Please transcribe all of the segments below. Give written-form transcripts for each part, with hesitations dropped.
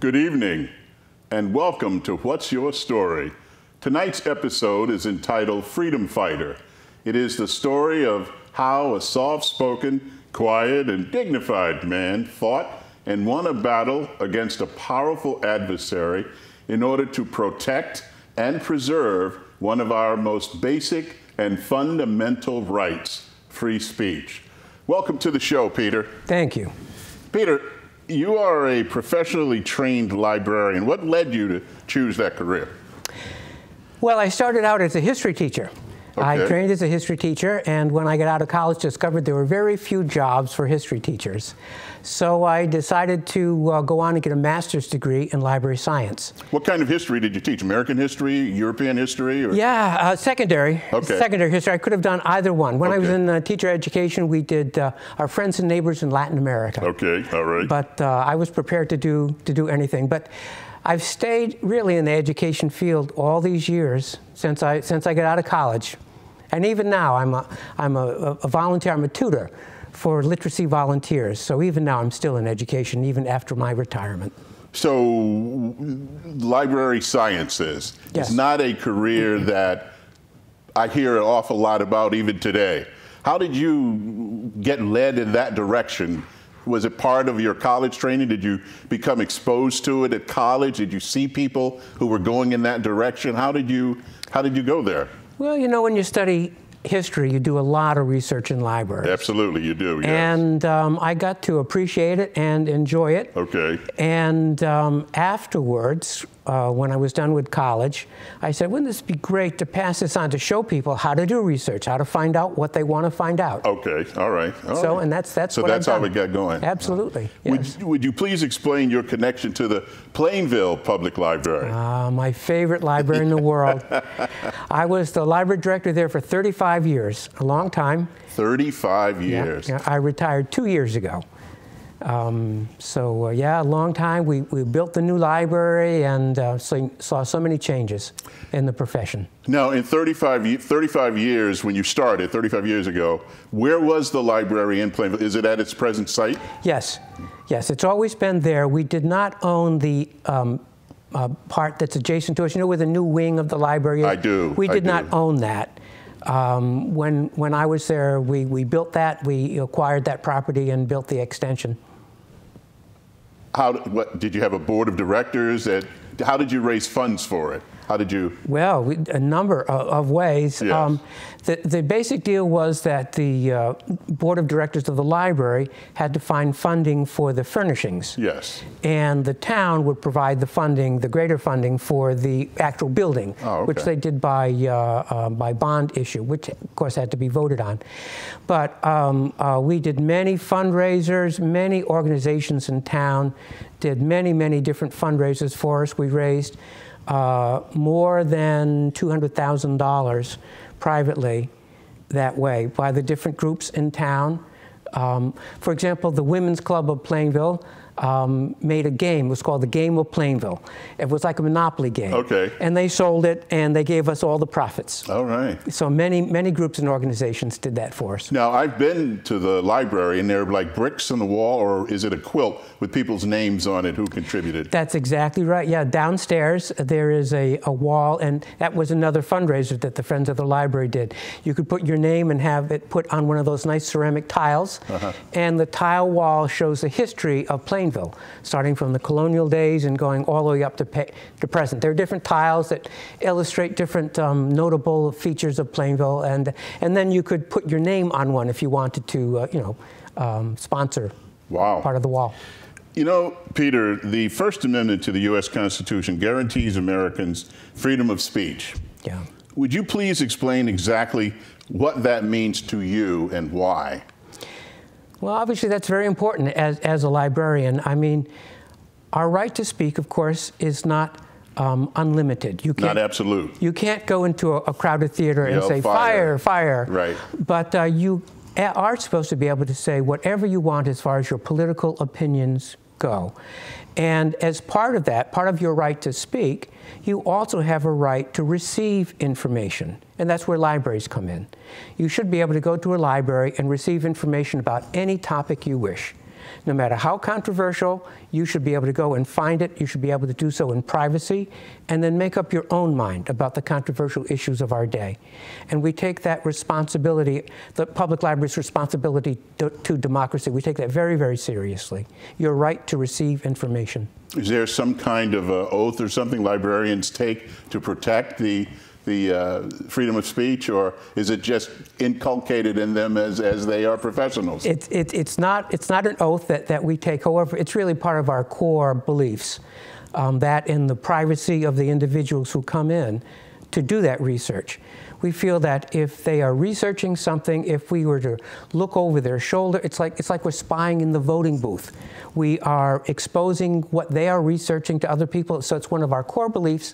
Good evening, and welcome to What's Your Story? Tonight's episode is entitled Freedom Fighter. It is the story of how a soft-spoken, quiet, and dignified man fought and won a battle against a powerful adversary in order to protect and preserve one of our most basic and fundamental rights, free speech. Welcome to the show, Peter. Thank you. Peter, you are a professionally trained librarian. What led you to choose that career? Well, I started out as a history teacher. Okay. I trained as a history teacher, and when I got out of college, discovered there were very few jobs for history teachers. So I decided to go on and get a master's degree in library science. What kind of history did you teach? American history, European history? Or? Yeah, secondary. Okay. Secondary history. I could have done either one. When I was in teacher education, we did our friends and neighbors in Latin America. Okay, all right. But I was prepared to do anything. But I've stayed really in the education field all these years since I got out of college. And even now, I'm a volunteer, I'm a tutor for literacy volunteers. So even now, I'm still in education, even after my retirement. So library sciences is not a career that I hear an awful lot about even today. How did you get led in that direction? Was it part of your college training? Did you become exposed to it at college? Did you see people who were going in that direction? How did you go there? Well, you know, when you study history, you do a lot of research in libraries. Absolutely, you do, yes. And I got to appreciate it and enjoy it. Okay. And afterwards, when I was done with college, I said, wouldn't this be great to pass this on to show people how to do research, how to find out what they want to find out. Okay, all right. And that's so what I've done. how it got going. Absolutely, yes. Would you please explain your connection to the Plainville Public Library? My favorite library in the world. I was the library director there for 35 years, a long time. 35 years. Yeah, I retired 2 years ago. Yeah, a long time. We built the new library and saw so many changes in the profession. Now, in 35 years, when you started, 35 years ago, where was the library in Plainville? Is it at its present site? Yes. Yes, it's always been there. We did not own the part that's adjacent to us. You know where the new wing of the library is? I do. We did not own that. When I was there, we built that. We acquired that property and built the extension. What did you have a board of directors? How did you raise funds for it? How did you? Well, a number of ways. Yes. The basic deal was that the board of directors of the library had to find funding for the furnishings. Yes. And the town would provide the funding, the greater funding for the actual building, which they did by bond issue, which of course had to be voted on. But we did many fundraisers, many organizations in town did many different fundraisers for us. We raised more than $200,000 privately that way by the different groups in town. For example, the Women's Club of Plainville made a game. It was called the Game of Plainville. It was like a Monopoly game. Okay. And they sold it, and they gave us all the profits. All right. So many groups and organizations did that for us. Now, I've been to the library, and there are like bricks on the wall, or is it a quilt with people's names on it who contributed? That's exactly right. Yeah, downstairs there is a wall, and that was another fundraiser that the Friends of the Library did. You could put your name and have it put on one of those nice ceramic tiles, and the tile wall shows the history of Plainville, starting from the colonial days and going all the way up to present. There are different tiles that illustrate different notable features of Plainville, and then you could put your name on one if you wanted to, sponsor part of the wall. You know, Peter, the First Amendment to the U.S. Constitution guarantees Americans freedom of speech. Yeah. Would you please explain exactly what that means to you and why? Well, obviously that's very important as a librarian. I mean, our right to speak, of course, is not unlimited. You can't, not absolute. You can't go into a crowded theater and say, fire, fire. Right. But you are supposed to be able to say whatever you want as far as your political opinions go. And as part of that, part of your right to speak, you also have a right to receive information. And that's where libraries come in. You should be able to go to a library and receive information about any topic you wish. No matter how controversial, you should be able to go and find it. You should be able to do so in privacy, and then make up your own mind about the controversial issues of our day. And we take that responsibility, the public library's responsibility to democracy, we take that very, very seriously. Your right to receive information. Is there some kind of oath or something librarians take to protect the freedom of speech, or is it just inculcated in them as they are professionals? It's not an oath that we take. However, it's really part of our core beliefs that in the privacy of the individuals who come in to do that research. We feel that if they are researching something, if we were to look over their shoulder, it's like we're spying in the voting booth. We are exposing what they are researching to other people. So it's one of our core beliefs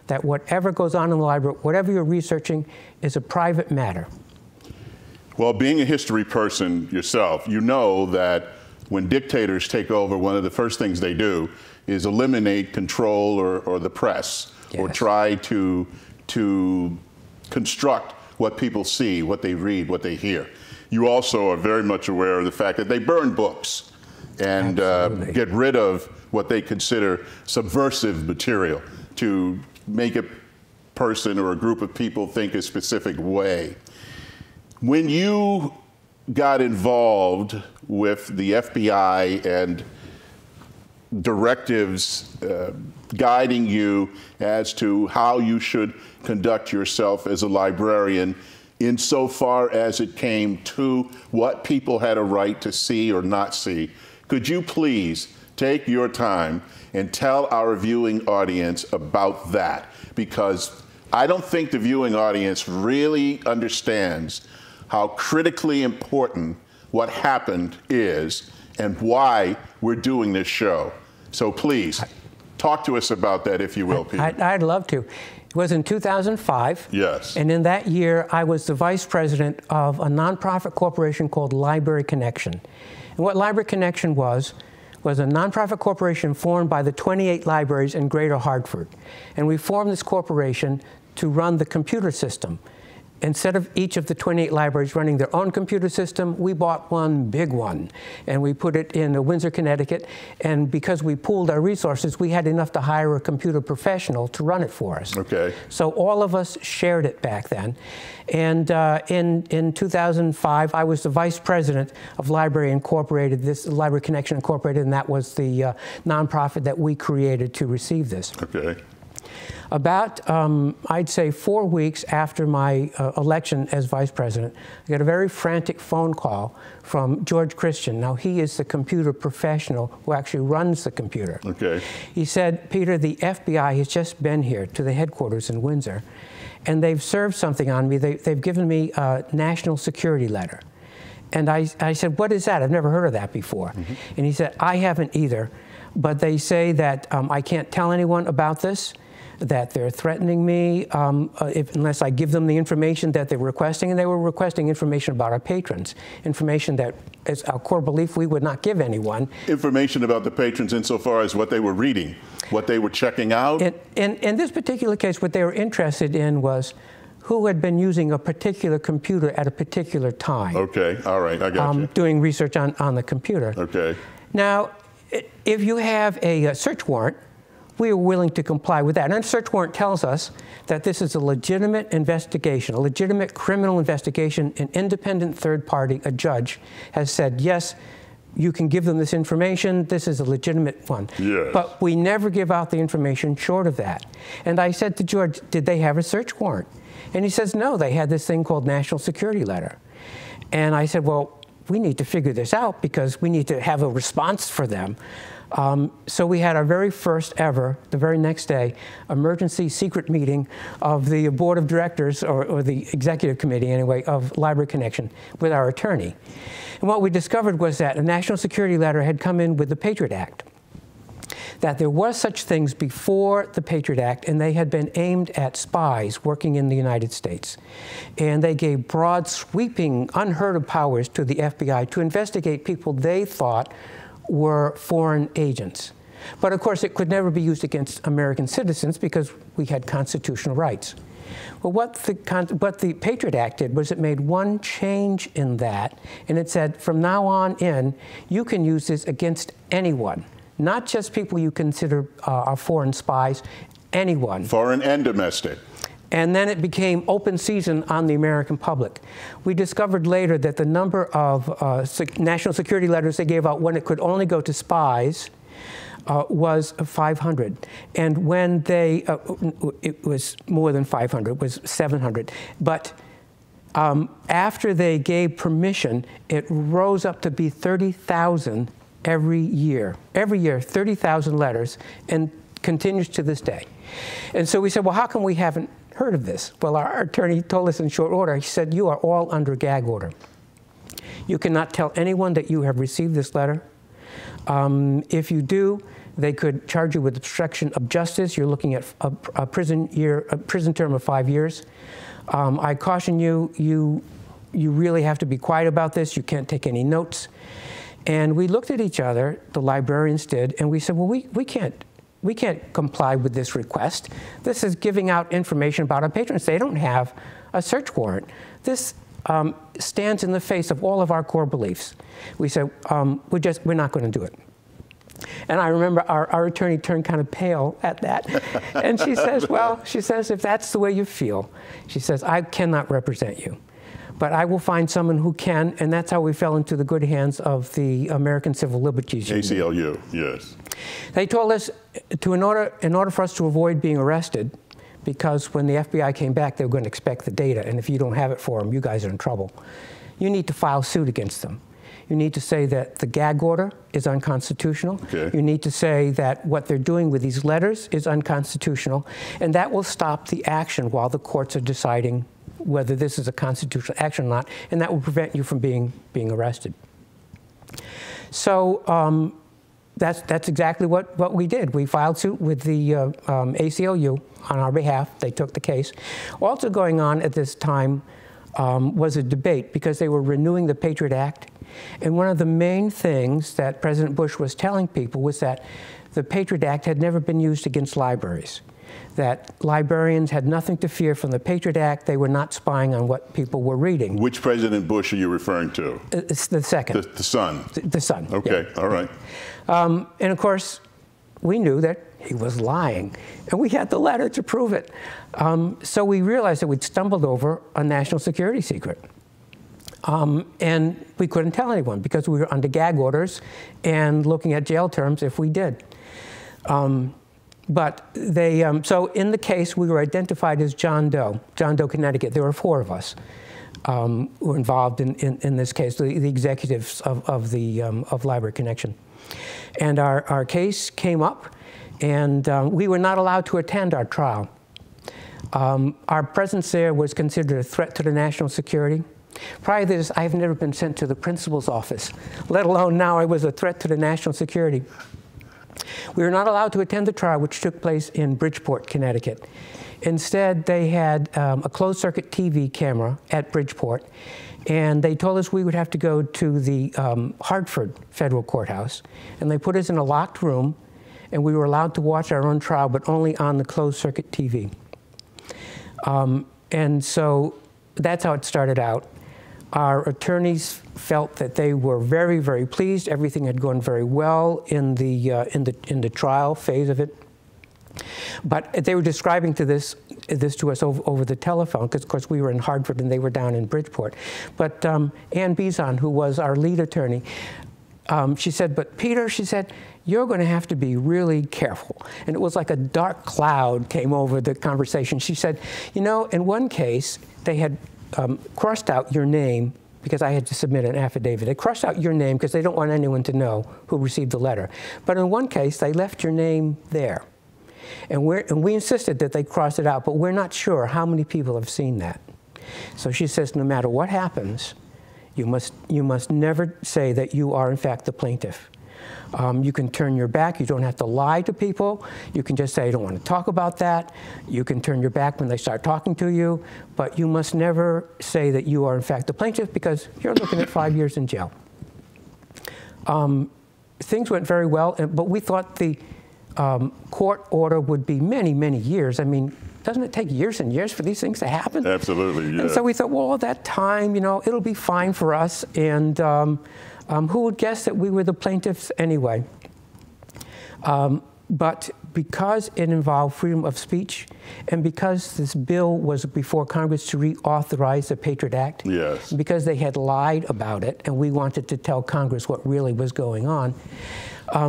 that whatever goes on in the library, whatever you're researching, is a private matter. Well, being a history person yourself, you know that when dictators take over, one of the first things they do is eliminate control or the press, yes, or try to construct what people see, what they read, what they hear. You also are very much aware of the fact that they burn books and get rid of what they consider subversive material to make a person or a group of people think a specific way. When you got involved with the FBI and directives guiding you as to how you should conduct yourself as a librarian, insofar as it came to what people had a right to see or not see, could you please take your time and tell our viewing audience about that? Because I don't think the viewing audience really understands how critically important what happened is and why we're doing this show. So please, talk to us about that, if you will, Peter. I'd love to. It was in 2005. Yes. And in that year, I was the vice president of a nonprofit corporation called Library Connection. And what Library Connection was a nonprofit corporation formed by the 28 libraries in Greater Hartford. And we formed this corporation to run the computer system. Instead of each of the 28 libraries running their own computer system, we bought one big one, and we put it in Windsor, Connecticut. And because we pooled our resources, we had enough to hire a computer professional to run it for us. Okay. So all of us shared it back then. And in 2005, I was the vice president of Library Incorporated, this Library Connection Incorporated, and that was the nonprofit that we created to receive this. Okay. About, I'd say, 4 weeks after my election as vice president, I got a very frantic phone call from George Christian. Now, he is the computer professional who actually runs the computer. Okay. He said, Peter, the FBI has just been here to the headquarters in Windsor, and they've served something on me. They've given me a national security letter. And I said, what is that? I've never heard of that before. Mm-hmm. And he said, I haven't either, but they say that I can't tell anyone about this, that they're threatening me unless I give them the information that they're requesting. And they were requesting information about our patrons, information that is our core belief we would not give anyone. Information about the patrons insofar as what they were reading, what they were checking out? In this particular case, what they were interested in was who had been using a particular computer at a particular time. Okay, all right, I got you. Doing research on the computer. Okay. Now, if you have a search warrant, we are willing to comply with that. And a search warrant tells us that this is a legitimate investigation, a legitimate criminal investigation. An independent third party, a judge, has said, yes, you can give them this information. This is a legitimate one. Yes. But we never give out the information short of that. And I said to George, did they have a search warrant? And he says, no, they had this thing called national security letter. And I said, well, we need to figure this out because we need to have a response for them. So we had our very first ever, the very next day, emergency secret meeting of the board of directors, or the executive committee anyway, of Library Connection with our attorney. And what we discovered was that a national security letter had come in with the Patriot Act, that there was such things before the Patriot Act, and they had been aimed at spies working in the United States. And they gave broad, sweeping, unheard of powers to the FBI to investigate people they thought were foreign agents. But of course, it could never be used against American citizens because we had constitutional rights. Well, what the Patriot Act did was it made one change in that, and it said from now on in, you can use this against anyone, not just people you consider are foreign spies, anyone. Foreign and domestic. And then it became open season on the American public. We discovered later that the number of national security letters they gave out when it could only go to spies was 500. And when they, it was more than 500, it was 700. But after they gave permission, it rose up to be 30,000 every year. Every year, 30,000 letters, and continues to this day. And so we said, well, how come we haven't heard of this? Well, our attorney told us in short order. He said, you are all under gag order. You cannot tell anyone that you have received this letter. If you do, they could charge you with obstruction of justice. You're looking at a prison term of 5 years. I caution you, you really have to be quiet about this. You can't take any notes. And we looked at each other, the librarians did, and we said, well, we can't comply with this request. This is giving out information about our patrons. They don't have a search warrant. This stands in the face of all of our core beliefs. We said, we're not going to do it. And I remember our attorney turned kind of pale at that. And she says, well, she says, if that's the way you feel, she says, I cannot represent you. But I will find someone who can, and that's how we fell into the good hands of the American Civil Liberties Union. ACLU, yes. They told us in order for us to avoid being arrested, because when the FBI came back, they were going to expect the data, and if you don't have it for them, you guys are in trouble. You need to file suit against them. You need to say that the gag order is unconstitutional. Okay. You need to say that what they're doing with these letters is unconstitutional, and that will stop the action while the courts are deciding whether this is a constitutional action or not, and that will prevent you from being arrested. So that's exactly what we did. We filed suit with the ACLU on our behalf. They took the case. Also going on at this time was a debate because they were renewing the Patriot Act. And one of the main things that President Bush was telling people was that the Patriot Act had never been used against libraries, that librarians had nothing to fear from the Patriot Act. They were not spying on what people were reading. Which President Bush are you referring to? It's the second. The son? The son. Okay, yeah. All right. And of course, we knew that he was lying, and we had the letter to prove it. So we realized that we'd stumbled over a national security secret. And we couldn't tell anyone because we were under gag orders and looking at jail terms if we did. But they, so in the case, we were identified as John Doe, Connecticut. There were 4 of us who were involved in this case, the executives of Library Connection. And our case came up, and we were not allowed to attend our trial. Our presence there was considered a threat to the national security. Prior to this, I've never been sent to the principal's office, let alone now I was a threat to the national security. We were not allowed to attend the trial, which took place in Bridgeport, Connecticut. Instead, they had a closed-circuit TV camera at Bridgeport, and they told us we would have to go to the Hartford Federal Courthouse, and they put us in a locked room, and we were allowed to watch our own trial, but only on the closed-circuit TV. And so that's how it started out. Our attorneys felt that they were very, very pleased. Everything had gone very well in the trial phase of it. But they were describing this to us over the telephone, because, of course, we were in Hartford and they were down in Bridgeport. But Ann Bizon, who was our lead attorney, she said, but Peter, she said, you're going to have to be really careful. And it was like a dark cloud came over the conversation. She said, you know, in one case, they had crossed out your name because I had to submit an affidavit. They crossed out your name because they don't want anyone to know who received the letter. But in one case, they left your name there. And we insisted that they cross it out, but we're not sure how many people have seen that. So she says, no matter what happens, you must never say that you are, in fact, the plaintiff. You can turn your back. You don't have to lie to people. You can just say, I don't want to talk about that. You can turn your back when they start talking to you. But you must never say that you are, in fact, the plaintiff, because you're looking at 5 years in jail. Things went very well, but we thought the court order would be many, many years. I mean, doesn't it take years and years for these things to happen? Absolutely, yeah. And so we thought, well, at that time, you know, it'll be fine for us. And who would guess that we were the plaintiffs anyway? But because it involved freedom of speech, and because this bill was before Congress to reauthorize the Patriot Act, yes, because they had lied about it, and we wanted to tell Congress what really was going on,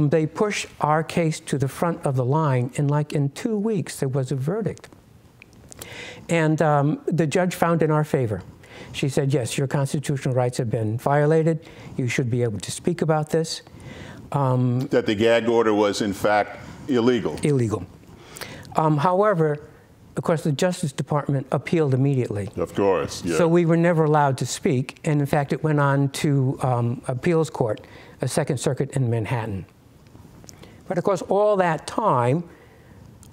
they pushed our case to the front of the line, and like in 2 weeks, there was a verdict. And the judge found in our favor. She said, yes, your constitutional rights have been violated. You should be able to speak about this. That the gag order was, in fact, illegal. Illegal. However, of course, the Justice Department appealed immediately. Of course, yeah. So we were never allowed to speak. And in fact, it went on to appeals court, a Second Circuit in Manhattan. But of course, all that time,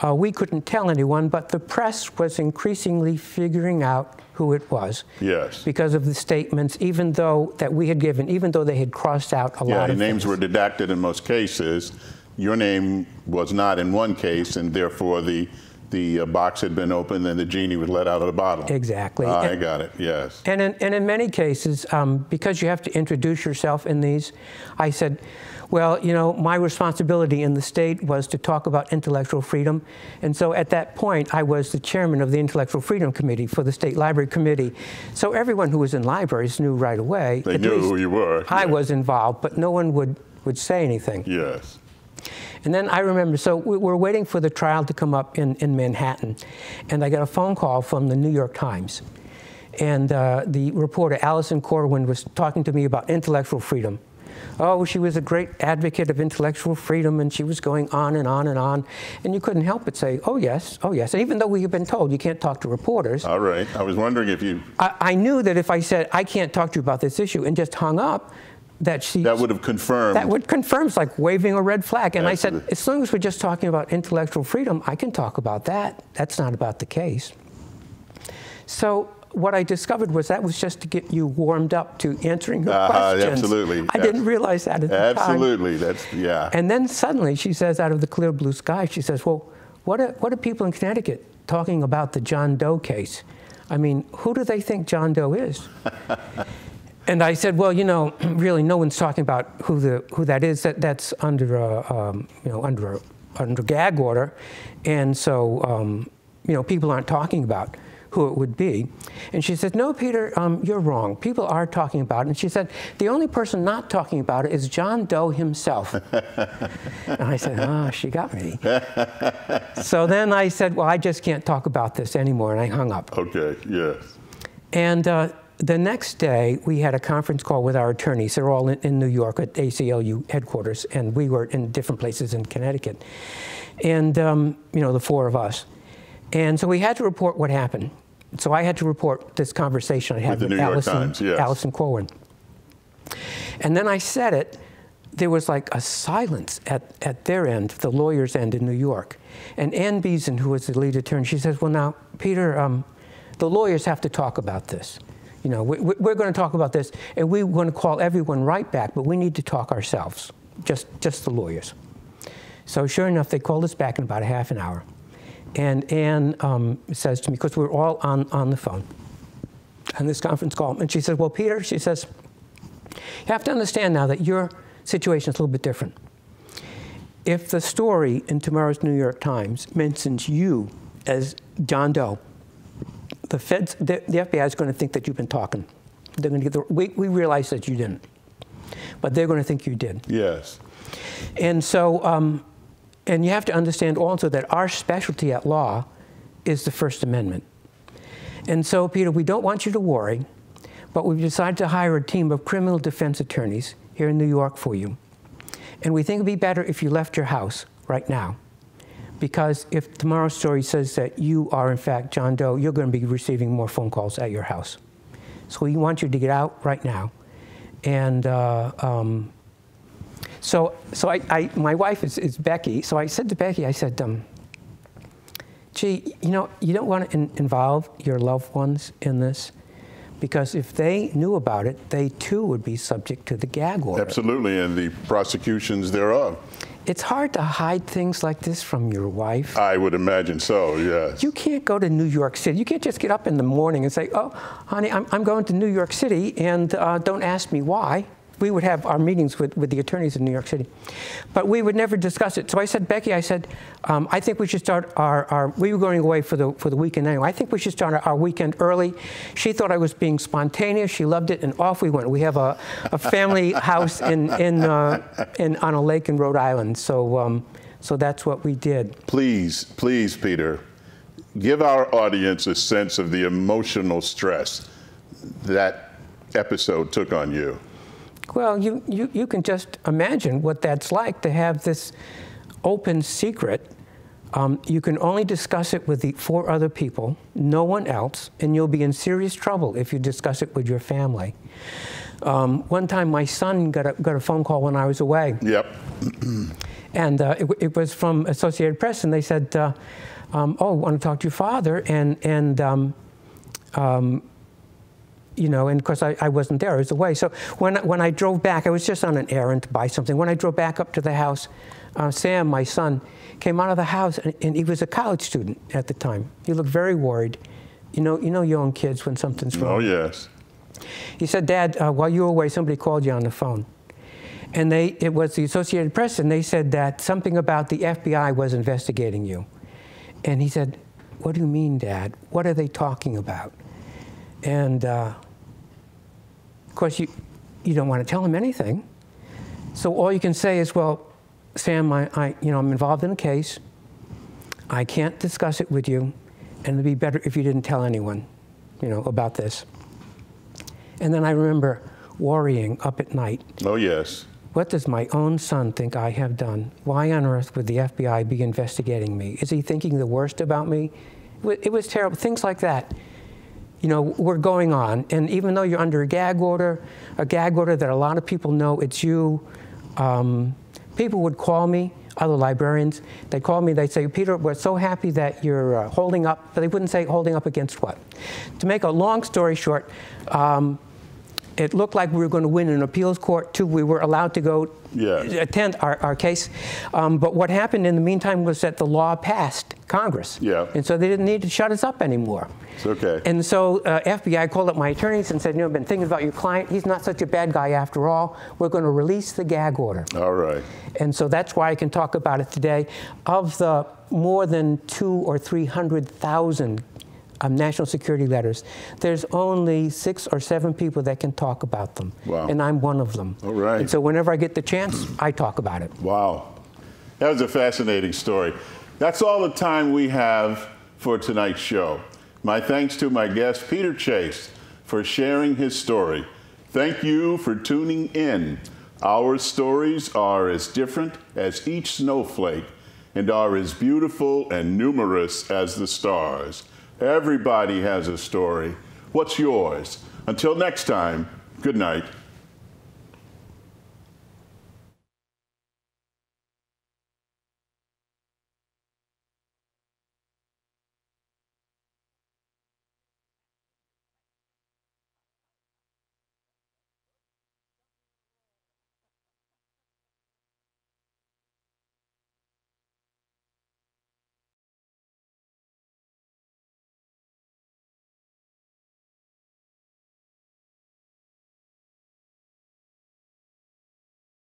we couldn't tell anyone, but the press was increasingly figuring out who it was. Yes. Because of the statements, even though that we had given, even though they had crossed out a lot of names things. were redacted in most cases. Your name was not in one case, and therefore the box had been opened and the genie was let out of the bottle. Exactly. I got it, yes. And in many cases, because you have to introduce yourself in these, I said, well, you know, my responsibility in the state was to talk about intellectual freedom. And so at that point, I was the chairman of the Intellectual Freedom Committee for the State Library Committee. So everyone who was in libraries knew right away. They knew who you were. I was involved, but no one would say anything. Yes. And then I remember, so we were waiting for the trial to come up in Manhattan, and I got a phone call from the New York Times. And the reporter, Alison Corwin, was talking to me about intellectual freedom. Oh, she was a great advocate of intellectual freedom, and she was going on and on and on. And you couldn't help but say, oh, yes, oh, yes. And even though we had been told you can't talk to reporters. All right. I was wondering if you... I knew that if I said, I can't talk to you about this issue, and just hung up, that would have confirmed. That would confirm. It's like waving a red flag. And Absolutely. I said, as long as we're just talking about intellectual freedom, I can talk about that. That's not about the case. So what I discovered was that was just to get you warmed up to answering her questions. Absolutely. I didn't realize that at the time. Absolutely. That's, yeah. And then suddenly she says, out of the clear blue sky, she says, well, what are people in Connecticut talking about the John Doe case? I mean, who do they think John Doe is? And I said, well, you know, really, no one's talking about who that is. That's under under gag order, and so you know, people aren't talking about who it would be. And she said, no, Peter, you're wrong. People are talking about it. And she said, the only person not talking about it is John Doe himself. And I said, oh, she got me. So then I said, well, I just can't talk about this anymore, and I hung up. Okay. Yes. And the next day, we had a conference call with our attorneys. They're all in New York at ACLU headquarters, and we were in different places in Connecticut. And, you know, the four of us. And so we had to report what happened. So I had to report this conversation I had with Alison Corwin. And then I said it. There was like a silence at their end, the lawyer's end in New York. And Ann Beeson, who was the lead attorney, she says, well, now, Peter, the lawyers have to talk about this. You know, we're going to talk about this, and we're going to call everyone right back, but we need to talk ourselves, just the lawyers. So sure enough, they called us back in about a half an hour. And Ann says to me, because we're all on the phone on this conference call, and she says, well, Peter, she says, you have to understand now that your situation is a little bit different. If the story in tomorrow's New York Times mentions you as John Doe, the feds, the FBI is going to think that you've been talking. They're going to get we realize that you didn't, but they're going to think you did. Yes. And so, and you have to understand also that our specialty at law is the First Amendment. And so, Peter, we don't want you to worry, but we've decided to hire a team of criminal defense attorneys here in New York for you. And we think it'd be better if you left your house right now. Because if tomorrow's story says that you are, in fact, John Doe, you're going to be receiving more phone calls at your house. So we want you to get out right now. And so my wife is Becky. So I said to Becky, I said, gee, you know, you don't want to involve your loved ones in this. Because if they knew about it, they too would be subject to the gag order. Absolutely, and the prosecutions thereof. it's hard to hide things like this from your wife. I would imagine so, yes. You can't go to New York City. You can't just get up in the morning and say, oh, honey, I'm going to New York City, and don't ask me why. We would have our meetings with the attorneys in New York City. But we would never discuss it. So I said, Becky, I said, I think we should start we were going away for the weekend anyway. I think we should start our weekend early. She thought I was being spontaneous. She loved it, and off we went. We have a family house on a lake in Rhode Island. So that's what we did. Please, Peter, give our audience a sense of the emotional stress that episode took on you. Well, you can just imagine what that's like to have this open secret. You can only discuss it with the 4 other people, no one else, and you'll be in serious trouble if you discuss it with your family. One time my son got a phone call when I was away. Yep. And it was from Associated Press, and they said, oh, I want to talk to your father, you know, and of course I wasn't there, I was away. So when I drove back, I was just on an errand to buy something. When I drove back up to the house, Sam, my son, came out of the house, and he was a college student at the time. He looked very worried. You know your own kids when something's wrong. Oh, yes. He said, Dad, while you were away, somebody called you on the phone. And it was the Associated Press, and they said that something about the FBI was investigating you. And he said, what do you mean, Dad? What are they talking about? And of course, you don't want to tell him anything. So all you can say is, well, Sam, I'm involved in a case. I can't discuss it with you, and it'd be better if you didn't tell anyone, about this. And then I remember worrying up at night. Oh, yes. What does my own son think I have done? Why on earth would the FBI be investigating me? Is he thinking the worst about me? It was terrible. Things like that, were going on. And even though you're under a gag order that a lot of people know it's you, people would call me, other librarians. They'd call me, they'd say, Peter, we're so happy that you're holding up. But they wouldn't say holding up against what. To make a long story short, it looked like we were going to win in an appeals court, too. We were allowed to go attend our case. But what happened in the meantime was that the law passed Congress. Yeah. And so they didn't need to shut us up anymore. It's okay. And so FBI called up my attorneys and said, I've been thinking about your client. He's not such a bad guy after all. We're going to release the gag order. All right. And so that's why I can talk about it today. Of the more than 200,000 or 300,000 national security letters, there's only 6 or 7 people that can talk about them. Wow. And I'm one of them. All right. And so whenever I get the chance, I talk about it. Wow. That was a fascinating story. That's all the time we have for tonight's show. My thanks to my guest, Peter Chase, for sharing his story. Thank you for tuning in. Our stories are as different as each snowflake and are as beautiful and numerous as the stars. Everybody has a story. What's yours? Until next time, good night.